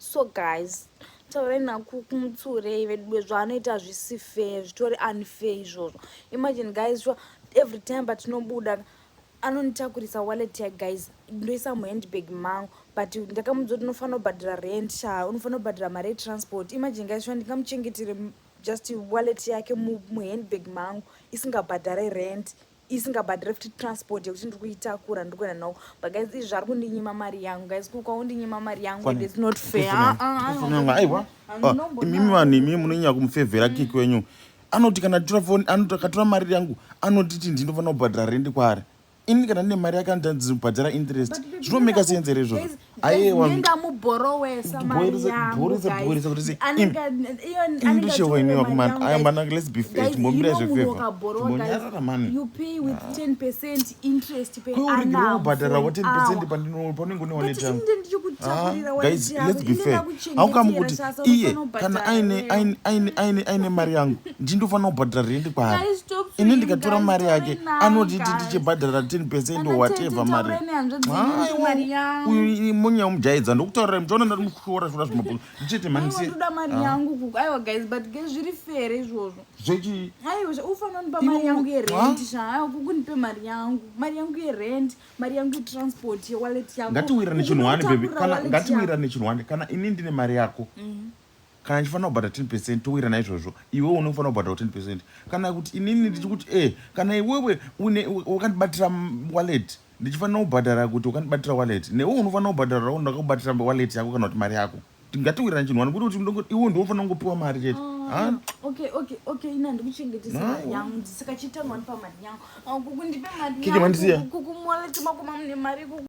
So guys, taurai nakumutsure vedwe zvanoita zvisi fair, zvitori unfair izvozvo. Imagine guys, every time patinobuda anonitakurisa wallet ya guys, ndoisa muhandbag mangu, but ndakamudzoti unofanira kubhadhara rent sha, unofanira kubhadhara mari transport. Imagine guys, ndingamuchengetera just wallet yake muhandbag mangu isingabhadhare rent, isingabhadhare futi transport yekuti ndiri kuitakura ndikuenda nawo. But guys, izvi zviri kundinyima mari yangu guys, kukaundinyima mari yangu and it's not fair. Aiwa, imimi vanhu imimi munonyanya kumufevhera kiki wenyu. Anoti kana akatora mari yangu anotiti ndinofanira kubhadhara rendi kwaari. Ini kana ndine mari yake andinobhadhara interest. Zvinomeka sense here izvozvo. Aiwa, ndamuborowesa mari yangu guys. Indishewe iniwa kumana. Ayambana let's be fair. Timbomira zvefavor. You pay with 10% interest pay ana. Kuyo kubhadhara wa 10% panenge une wallet yangu. Guys, let's be fair. Haukamukuti iye kana aine mari yangu ndindofanira kubhadhara rendi kwaari. Ini ndikatora mari yake anotiti ndichibhadhara 10% or whatever mari. Uyu munya umujaidza ndokutaurira mutaona ndarimushora shora zvimabhuku ndichiti manisi ndoda mari yangu kuku. Aiwa guys, but guys zviri fair izvozvo. Zvechi aiwa ufanira kunipa mari yangu yerent sha. Aiwa kuku nipe mari yangu yerent, mari yangu yetransport yewallet yangu. Ngatiwirane chinhuwane baby, kana ngatiwirane chinhuwane. Kana ini ndine mari yako kana ndifanira kubhadhara 10% towirana izvozvo, iwe unofanira kubhadhara 10%. Kana kuti inini ndichikuti kana iwewe wakandibatira wallet ndichifanira kubhadhara kuti wakandibatira wallet, newe unofanira kubhadhara ndakakubatira wallet yako kana kuti mari yako. Ngatiwirane chinhuwane kuti iwe ndofanira kungopiwa mari chete. Okay, ina ndikuchengetesa mari yangu, saka chitangwa ndipa mari yangu. Kuku ndipe mari yangu. Kiki mandisiya. Kuku wallet mako mune mari kuku.